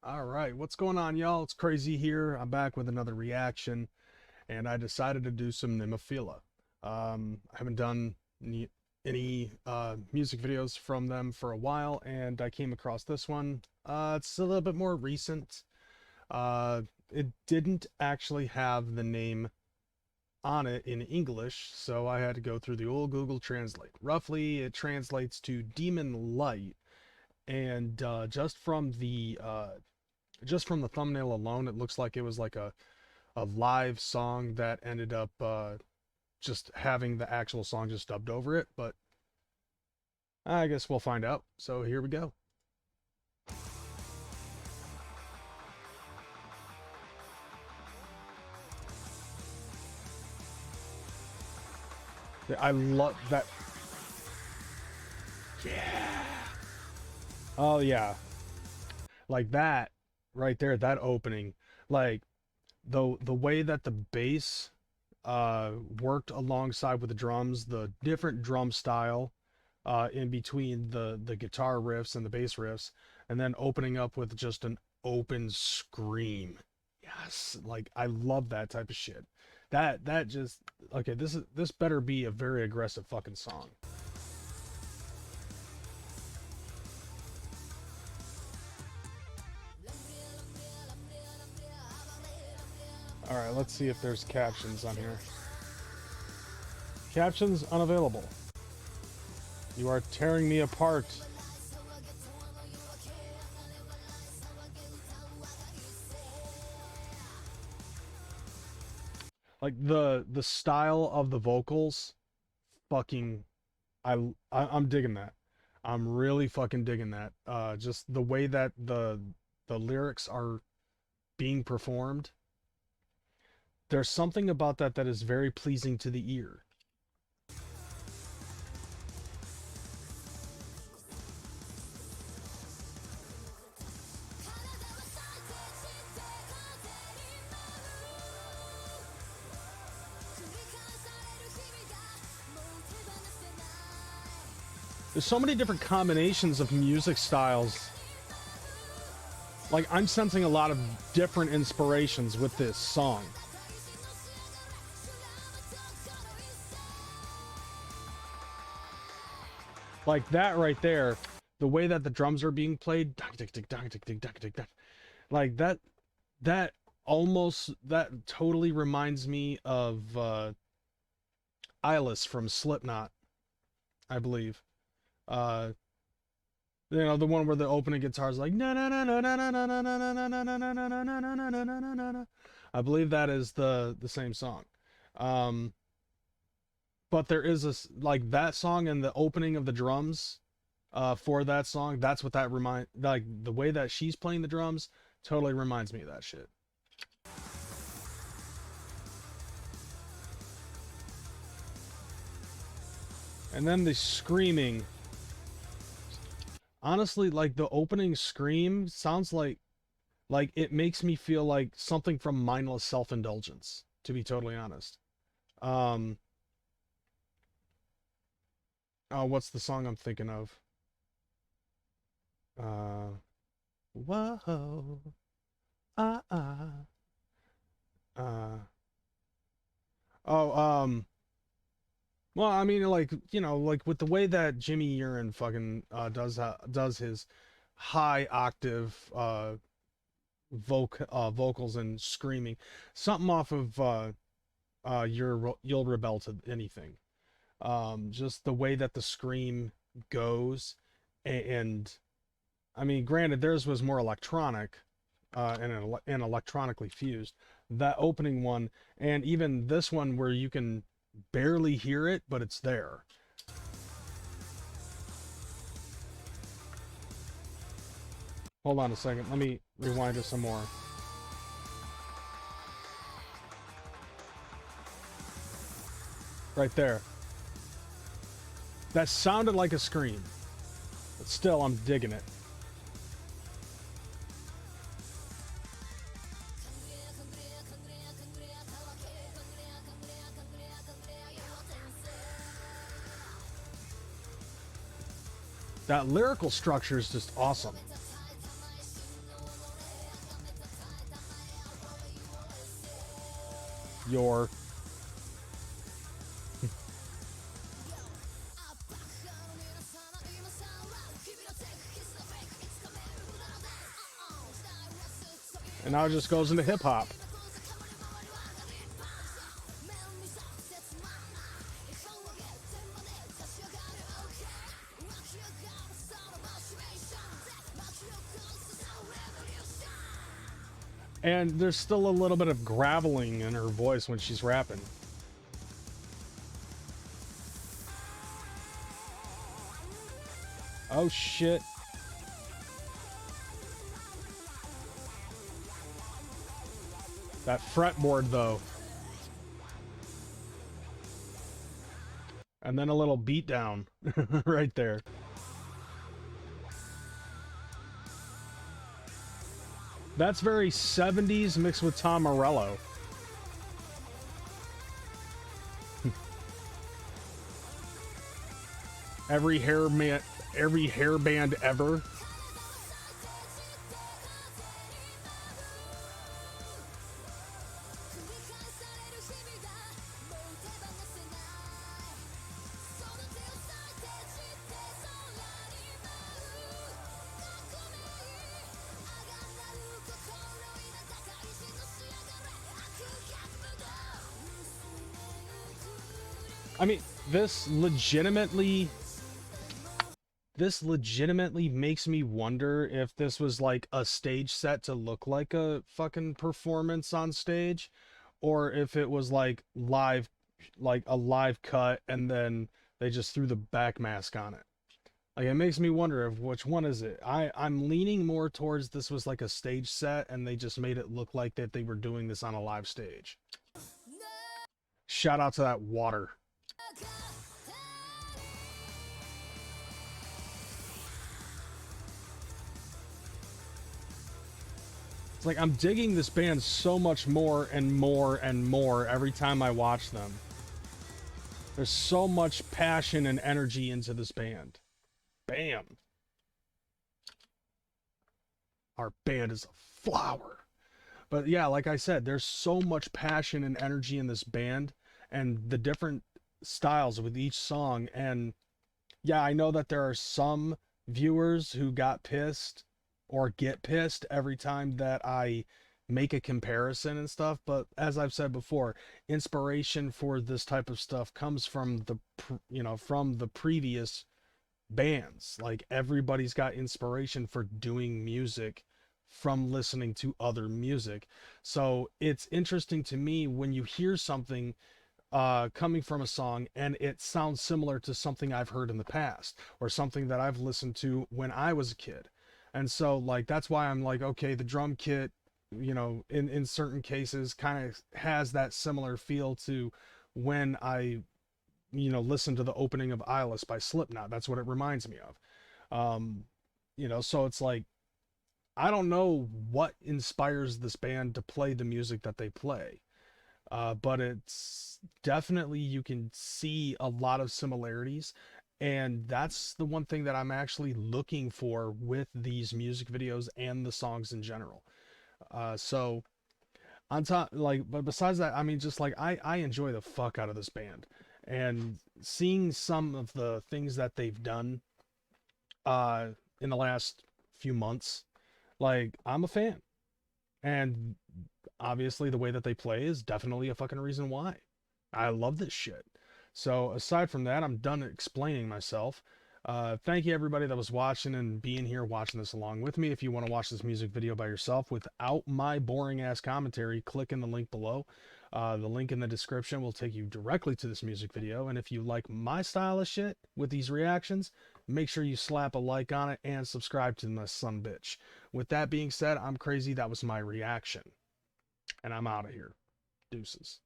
All right, what's going on, y'all? It's Crazy here. I'm back with another reaction, and I decided to do some Nemophila. I haven't done any music videos from them for a while, and I came across this one. It's a little bit more recent. It didn't actually have the name on it in English, so I had to go through the old Google Translate. Roughly, it translates to Demon Light, and just from the thumbnail alone, it looks like it was like a live song that ended up just having the actual song just dubbed over it. But I guess we'll find out. So here we go. I love that. Yeah. Oh yeah. Like that right there, that opening. Like the way that the bass worked alongside with the drums, the different drum style in between the guitar riffs and the bass riffs, and then opening up with just an open scream. Yes, like I love that type of shit. That just okay, this better be a very aggressive fucking song. All right, let's see if there's captions on here. Captions unavailable. You are tearing me apart. Like the style of the vocals, fucking, I'm digging that. I'm really fucking digging that. Just the way that the lyrics are being performed. There's something about that that is very pleasing to the ear. There's so many different combinations of music styles. Like, I'm sensing a lot of different inspirations with this song. Like that right there, the way that the drums are being played, like that that totally reminds me of Eyeless from Slipknot, I believe. Uh, you know, the one where the opening guitar is like na na na na na na na na na na na na na na na na na na. I believe that is the same song. Um, but there is a like that song and the opening of the drums for that song. That's what that remind like the way that she's playing the drums totally reminds me of that shit. And then the screaming. Honestly, like the opening scream sounds like it makes me feel like something from Mindless Self-Indulgence, to be totally honest. Um oh, what's the song I'm thinking of? Uh Whoa. Ah ah. Uh oh, well, I mean, like, you know, like with the way that Jimmy Urine fucking does his high octave vocals and screaming, something off of You'll Rebel to Anything. Just the way that the scream goes, and I mean, granted, theirs was more electronic, and electronically fused. That opening one, and even this one where you can barely hear it, but it's there. Hold on a second. Let me rewind it some more. Right there. That sounded like a scream. But still, I'm digging it. That lyrical structure is just awesome. your. And now it just goes into hip hop. And there's still a little bit of graveling in her voice when she's rapping. Oh shit. That fretboard though. And then a little beat down right there. That's very 70s mixed with Tom Morello. every hair band ever. I mean, this legitimately makes me wonder if this was like a stage set to look like a fucking performance on stage, or if it was like live, like a live cut, and then they just threw the back mask on it. Like, it makes me wonder if which one is it. I'm leaning more towards this was like a stage set and they just made it look like that they were doing this on a live stage. Shout out to that water. It's like I'm digging this band so much more and more and more every time I watch them. There's so much passion and energy into this band. Bam. Our band is a flower. But yeah, like I said, there's so much passion and energy in this band and the different styles with each song. And yeah, I know that there are some viewers who got pissed or get pissed every time that I make a comparison and stuff, but as I've said before, inspiration for this type of stuff comes from from the previous bands. Like, everybody's got inspiration for doing music from listening to other music. So it's interesting to me when you hear something coming from a song and it sounds similar to something I've heard in the past or something that I've listened to when I was a kid. And so, like, that's why I'm like, okay, the drum kit, in certain cases kind of has that similar feel to when I listen to the opening of Eyeless by Slipknot. That's what it reminds me of. So it's like, I don't know what inspires this band to play the music that they play. But it's definitely, you can see a lot of similarities. And that's the one thing that I'm actually looking for with these music videos and the songs in general. So on top, like, but besides that, I mean, just like, I enjoy the fuck out of this band, and seeing some of the things that they've done in the last few months, like, I'm a fan. And obviously the way that they play is definitely a fucking reason why. I love this shit. So aside from that, I'm done explaining myself. Thank you everybody that was watching and being here watching this along with me. If you want to watch this music video by yourself without my boring ass commentary, click in the link below. The link in the description will take you directly to this music video. And if you like my style of shit with these reactions, make sure you slap a like on it and subscribe to my son bitch. With that being said, I'm Kreyz. That was my reaction. And I'm out of here. Deuces.